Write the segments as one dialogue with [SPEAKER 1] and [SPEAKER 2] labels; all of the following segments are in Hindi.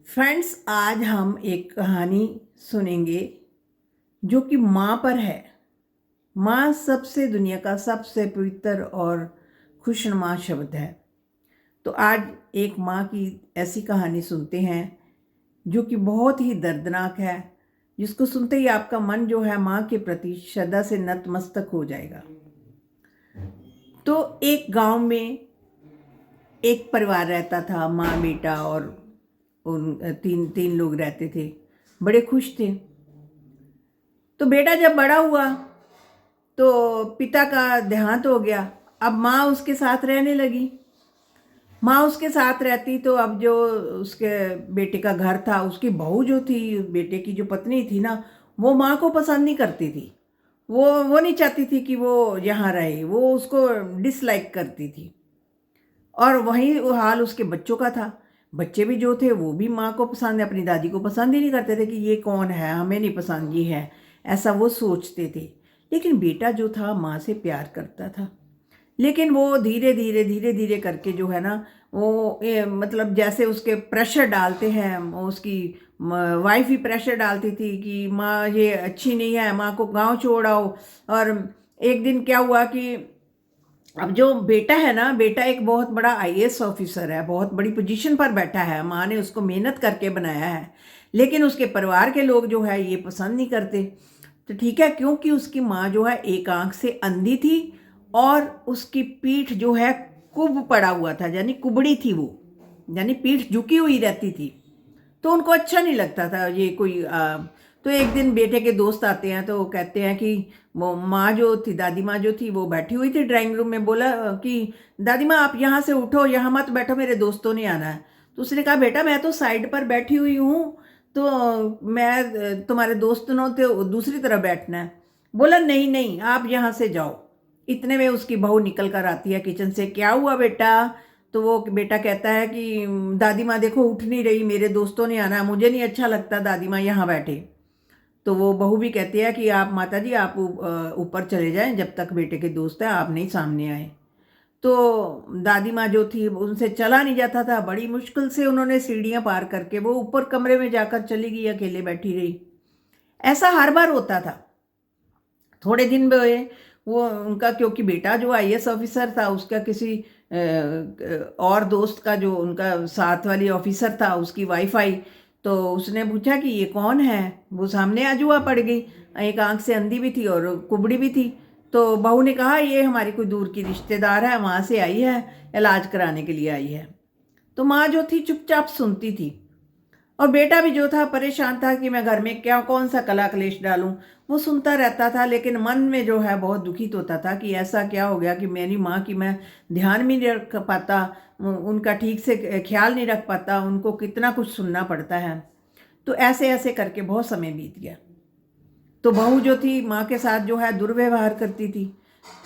[SPEAKER 1] फ्रेंड्स, आज हम एक कहानी सुनेंगे जो कि माँ पर है। माँ सबसे दुनिया का सबसे पवित्र और खुशनुमा शब्द है। तो आज एक माँ की ऐसी कहानी सुनते हैं जो कि बहुत ही दर्दनाक है, जिसको सुनते ही आपका मन जो है माँ के प्रति श्रद्धा से नतमस्तक हो जाएगा। तो एक गांव में एक परिवार रहता था, माँ बेटा और उन तीन तीन लोग रहते थे। बड़े खुश थे। तो बेटा जब बड़ा हुआ तो पिता का देहांत हो गया। अब माँ उसके साथ रहने लगी। माँ उसके साथ रहती तो अब जो उसके बेटे का घर था, उसकी बहू जो थी, बेटे की जो पत्नी थी ना, वो माँ को पसंद नहीं करती थी। वो नहीं चाहती थी कि वो यहाँ रहे, वो उसको डिसलाइक करती थी। और वही हाल उसके बच्चों का था। बच्चे भी जो थे वो भी माँ को पसंद, अपनी दादी को पसंद ही नहीं करते थे कि ये कौन है, हमें नहीं पसंद ये है, ऐसा वो सोचते थे। लेकिन बेटा जो था माँ से प्यार करता था। लेकिन वो धीरे धीरे धीरे धीरे करके जो है ना, वो मतलब जैसे उसके प्रेशर डालते हैं, उसकी वाइफ ही प्रेशर डालती थी कि माँ ये अच्छी नहीं है, माँ को गांव छोड़ आओ। और एक दिन क्या हुआ कि अब जो बेटा है ना, बेटा एक बहुत बड़ा आईएएस ऑफिसर है, बहुत बड़ी पोजीशन पर बैठा है, माँ ने उसको मेहनत करके बनाया है। लेकिन उसके परिवार के लोग जो है ये पसंद नहीं करते। तो ठीक है, क्योंकि उसकी माँ जो है एक आंख से अंधी थी और उसकी पीठ जो है कुब पड़ा हुआ था, यानी कुबड़ी थी वो, यानी पीठ झुकी हुई रहती थी। तो उनको अच्छा नहीं लगता था ये कोई तो एक दिन बेटे के दोस्त आते हैं तो वो कहते हैं कि वो माँ जो थी, दादी माँ जो थी, वो बैठी हुई थी ड्राइंग रूम में। बोला कि दादी माँ आप यहाँ से उठो, यहाँ मत बैठो, मेरे दोस्तों ने आना है। तो उसने कहा बेटा मैं तो साइड पर बैठी हुई हूँ, तो मैं तुम्हारे दोस्तों तो दूसरी तरफ बैठना है। बोला नहीं नहीं, आप यहाँ से जाओ। इतने में उसकी बहू निकल कर आती है किचन से। क्या हुआ बेटा? तो वो बेटा कहता है कि दादी माँ देखो उठ नहीं रही, मेरे दोस्तों ने आना है, मुझे नहीं अच्छा लगता दादी माँ यहाँ बैठे। तो वो बहू भी कहती है कि आप माता जी आप ऊपर चले जाएं, जब तक बेटे के दोस्त हैं आप नहीं सामने आए। तो दादी माँ जो थी उनसे चला नहीं जाता था, बड़ी मुश्किल से उन्होंने सीढ़ियाँ पार करके वो ऊपर कमरे में जाकर चली गई, अकेले बैठी रही। ऐसा हर बार होता था। थोड़े दिन में वो उनका, क्योंकि बेटा जो आईएएस ऑफिसर था, उसका किसी और दोस्त का, जो उनका साथ वाली ऑफिसर था, उसकी वाइफ आई। तो उसने पूछा कि ये कौन है। वो सामने आजुआ पड़ गई, एक आंख से अंधी भी थी और कुबड़ी भी थी। तो बहू ने कहा ये हमारी कोई दूर की रिश्तेदार है, वहाँ से आई है, इलाज कराने के लिए आई है। तो माँ जो थी चुपचाप सुनती थी और बेटा भी जो था परेशान था कि मैं घर में क्या कौन सा कला कलेश डालूं। वो सुनता रहता था, लेकिन मन में जो है बहुत दुखित होता था कि ऐसा क्या हो गया कि मेरी माँ की मैं ध्यान भी नहीं रख पाता, उनका ठीक से ख्याल नहीं रख पाता, उनको कितना कुछ सुनना पड़ता है। तो ऐसे ऐसे करके बहुत समय बीत गया। तो बहू जो थी माँ के साथ जो है दुर्व्यवहार करती थी।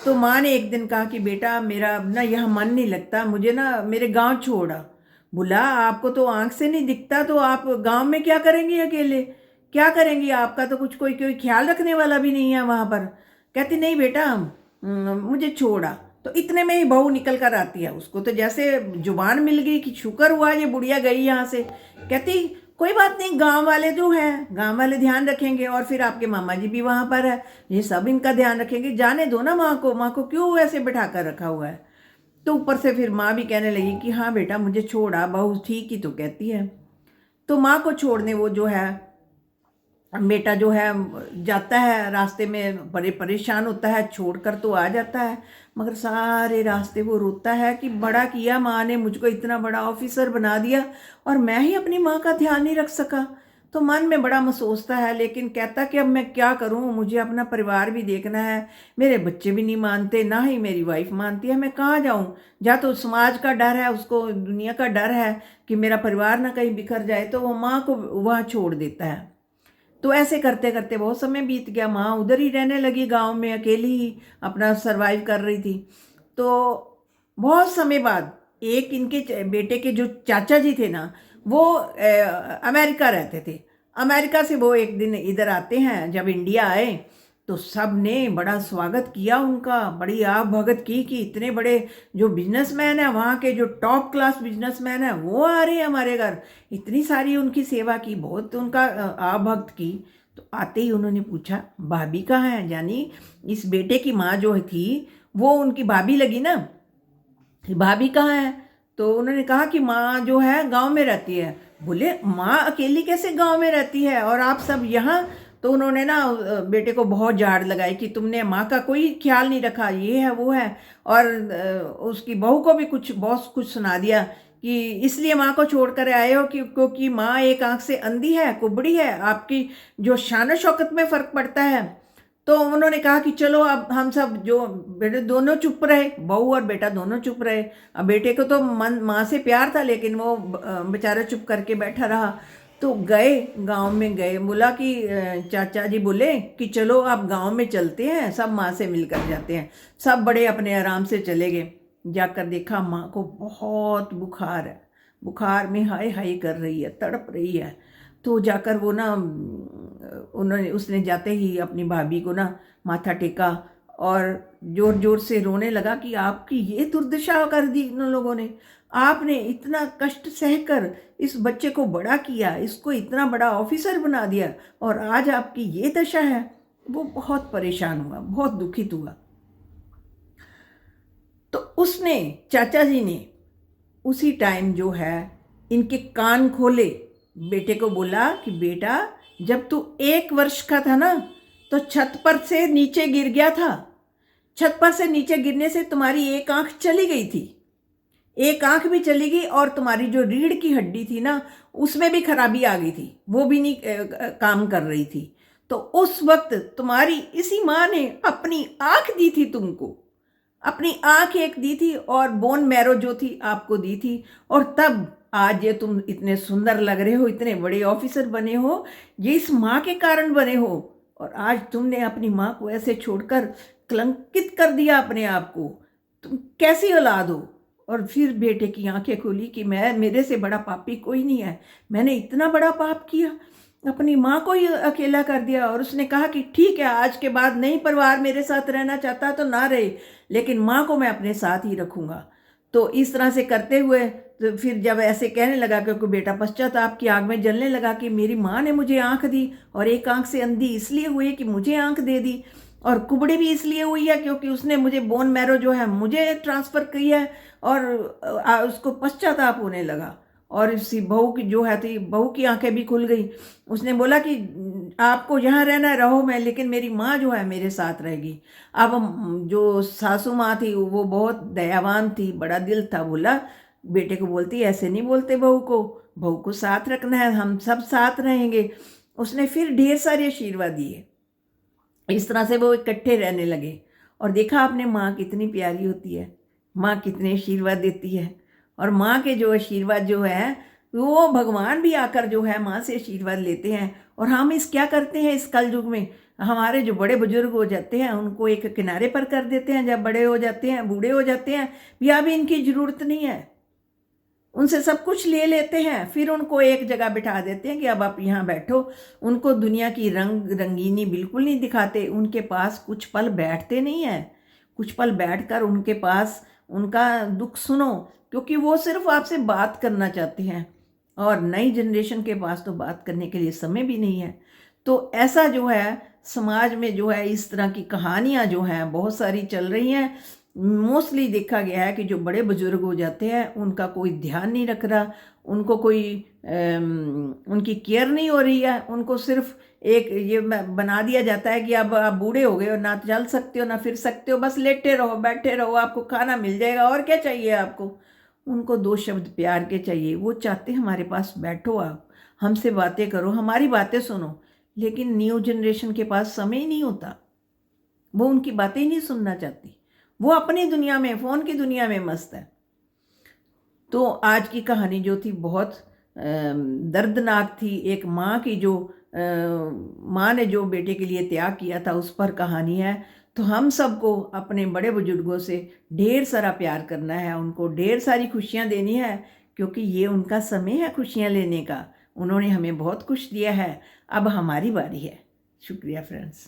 [SPEAKER 1] तो माँ ने एक दिन कहा कि बेटा मेरा ना यहाँ मन नहीं लगता, मुझे ना मेरे गांव छोड़ा। बोला आपको तो आंख से नहीं दिखता, तो आप गांव में क्या करेंगी अकेले? क्या करेंगी? आपका तो कुछ कोई कोई ख्याल रखने वाला भी नहीं है वहां पर। कहती नहीं बेटा मुझे छोड़ा। तो इतने में ही बहू निकल कर आती है। उसको तो जैसे जुबान मिल गई कि शुक्र हुआ ये बुढ़िया गई यहाँ से। कहती कोई बात नहीं, गांव वाले जो हैं, गांव वाले ध्यान रखेंगे, और फिर आपके मामा जी भी वहां पर है, ये सब इनका ध्यान रखेंगे, जाने दो ना माँ को क्यों ऐसे बैठा कर रखा हुआ है। तो ऊपर से फिर माँ भी कहने लगी कि हाँ बेटा मुझे छोड़ा, बहू ठीक ही तो कहती है। तो माँ को छोड़ने वो जो है बेटा जो है जाता है, रास्ते में बड़े परेशान होता है, छोड़कर तो आ जाता है, मगर सारे रास्ते वो रोता है कि बड़ा किया माँ ने, मुझको इतना बड़ा ऑफिसर बना दिया और मैं ही अपनी माँ का ध्यान नहीं रख सका। तो मन में बड़ा महसूसता है, लेकिन कहता कि अब मैं क्या करूँ, मुझे अपना परिवार भी देखना है, मेरे बच्चे भी नहीं मानते, ना ही मेरी वाइफ मानती है, मैं कहाँ जाऊँ? या तो समाज का डर है उसको, दुनिया का डर है कि मेरा परिवार ना कहीं बिखर जाए, तो वो माँ को वहाँ छोड़ देता है। तो ऐसे करते करते बहुत समय बीत गया। माँ उधर ही रहने लगी, गांव में अकेली ही अपना सरवाइव कर रही थी। तो बहुत समय बाद एक इनके बेटे के जो चाचा जी थे ना, वो अमेरिका रहते थे। अमेरिका से वो एक दिन इधर आते हैं। जब इंडिया आए तो सब ने बड़ा स्वागत किया उनका, बड़ी आव भगत की कि इतने बड़े जो बिजनेसमैन है, वहाँ के जो टॉप क्लास बिजनेसमैन है, वो आ रहे हैं हमारे घर। इतनी सारी उनकी सेवा की, बहुत उनका आव भक्त की। तो आते ही उन्होंने पूछा भाभी कहाँ है, यानी इस बेटे की माँ जो थी वो उनकी भाभी लगी ना, भाभी कहाँ है। तो उन्होंने कहा कि माँ जो है गांव में रहती है। बोले माँ अकेली कैसे गांव में रहती है और आप सब यहाँ। तो उन्होंने ना बेटे को बहुत झाड़ लगाई कि तुमने माँ का कोई ख्याल नहीं रखा, ये है वो है। और उसकी बहू को भी कुछ बहुत कुछ सुना दिया कि इसलिए माँ को छोड़ कर आए हो कि क्योंकि माँ एक आंख से अंधी है, कुबड़ी है, आपकी जो शान शौकत में फ़र्क पड़ता है। तो उन्होंने कहा कि चलो अब हम सब जो बेटे दोनों चुप रहे, बहू और बेटा दोनों चुप रहे। अब बेटे को तो मन माँ से प्यार था, लेकिन वो बेचारा चुप करके बैठा रहा। तो गए, गांव में गए, बोला कि चाचा जी बोले कि चलो अब गांव में चलते हैं, सब माँ से मिलकर जाते हैं। सब बड़े अपने आराम से चले गए। जाकर देखा माँ को बहुत बुखार है, बुखार में हाय हाय कर रही है, तड़प रही है। तो जाकर वो ना उसने जाते ही अपनी भाभी को ना माथा टेका और जोर जोर से रोने लगा कि आपकी ये दुर्दशा कर दी इन लोगों ने। आपने इतना कष्ट सहकर इस बच्चे को बड़ा किया, इसको इतना बड़ा ऑफिसर बना दिया, और आज आपकी ये दशा है। वो बहुत परेशान हुआ, बहुत दुखित हुआ। तो उसने, चाचा जी ने उसी टाइम जो है इनके कान खोले, बेटे को बोला कि बेटा जब तू 1 वर्ष का था ना, तो छत पर से नीचे गिर गया था। छत पर से नीचे गिरने से तुम्हारी एक आंख चली गई थी, एक आंख भी चली गई, और तुम्हारी जो रीढ़ की हड्डी थी ना, उसमें भी खराबी आ गई थी, वो भी नहीं काम कर रही थी। तो उस वक्त तुम्हारी इसी माँ ने अपनी आंख दी थी तुमको, अपनी आंख एक दी थी, और बोन मैरो जो थी आपको दी थी। और तब आज ये तुम इतने सुंदर लग रहे हो, इतने बड़े ऑफिसर बने हो, ये इस माँ के कारण बने हो। और आज तुमने अपनी माँ को ऐसे छोड़कर कलंकित कर दिया अपने आप को, तुम कैसी औलाद हो। और फिर बेटे की आंखें खोली कि मेरे से बड़ा पापी कोई नहीं है, मैंने इतना बड़ा पाप किया, अपनी माँ को ही अकेला कर दिया। और उसने कहा कि ठीक है, आज के बाद नहीं परिवार मेरे साथ रहना चाहता तो ना रहे, लेकिन माँ को मैं अपने साथ ही रखूँगा। तो इस तरह से करते हुए तो फिर जब ऐसे कहने लगा, क्योंकि बेटा पश्चाताप की आग में जलने लगा कि मेरी माँ ने मुझे आंख दी, और एक आंख से अंधी इसलिए हुई कि मुझे आंख दे दी, और कुबड़ी भी इसलिए हुई है क्योंकि उसने मुझे बोन मैरो जो है मुझे ट्रांसफ़र की है। और उसको पश्चाताप होने लगा। और इसी बहू की जो है थी, बहू की आंखें भी खुल गई। उसने बोला कि आपको यहाँ रहना है, रहो, मैं लेकिन मेरी माँ जो है मेरे साथ रहेगी। अब जो सासू माँ थी वो बहुत दयावान थी, बड़ा दिल था, बोला बेटे को बोलती ऐसे नहीं बोलते बहू को साथ रखना है, हम सब साथ रहेंगे। उसने फिर ढेर सारे आशीर्वाद दिए। इस तरह से वो इकट्ठे रहने लगे। और देखा आपने माँ कितनी प्यारी होती है, माँ कितने आशीर्वाद देती है। और माँ के जो आशीर्वाद जो है वो भगवान भी आकर जो है माँ से आशीर्वाद लेते हैं। और हम इस क्या करते हैं इस कल युग में, हमारे जो बड़े बुजुर्ग हो जाते हैं उनको एक किनारे पर कर देते हैं, जब बड़े हो जाते हैं, बूढ़े हो जाते हैं, भी अभी इनकी ज़रूरत नहीं है, उनसे सब कुछ ले लेते हैं, फिर उनको एक जगह बिठा देते हैं कि अब आप यहाँ बैठो। उनको दुनिया की रंगीनी बिल्कुल नहीं दिखाते, उनके पास कुछ पल बैठते नहीं हैं, कुछ पल बैठकर उनके पास उनका दुख सुनो, क्योंकि वो सिर्फ आपसे बात करना चाहते हैं। और नई जनरेशन के पास तो बात करने के लिए समय भी नहीं है। तो ऐसा जो है समाज में जो है इस तरह की कहानियाँ जो हैं बहुत सारी चल रही हैं। मोस्टली देखा गया है कि जो बड़े बुजुर्ग हो जाते हैं उनका कोई ध्यान नहीं रख रहा, उनको कोई उनकी केयर नहीं हो रही है, उनको सिर्फ एक ये बना दिया जाता है कि अब आप बूढ़े हो गए हो, ना चल सकते हो ना फिर सकते हो, बस लेटे रहो बैठे रहो, आपको खाना मिल जाएगा, और क्या चाहिए आपको। उनको 2 शब्द प्यार के चाहिए। वो चाहते हमारे पास बैठो, आप हमसे बातें करो, हमारी बातें सुनो। लेकिन न्यू जनरेशन के पास समय ही नहीं होता, वो उनकी बातें ही नहीं सुनना चाहती, वो अपनी दुनिया में, फ़ोन की दुनिया में मस्त है। तो आज की कहानी जो थी बहुत दर्दनाक थी। एक माँ की जो माँ ने जो बेटे के लिए त्याग किया था उस पर कहानी है। तो हम सबको अपने बड़े बुजुर्गों से ढेर सारा प्यार करना है, उनको ढेर सारी खुशियाँ देनी है, क्योंकि ये उनका समय है खुशियाँ लेने का। उन्होंने हमें बहुत कुछ दिया है, अब हमारी बारी है। शुक्रिया फ्रेंड्स।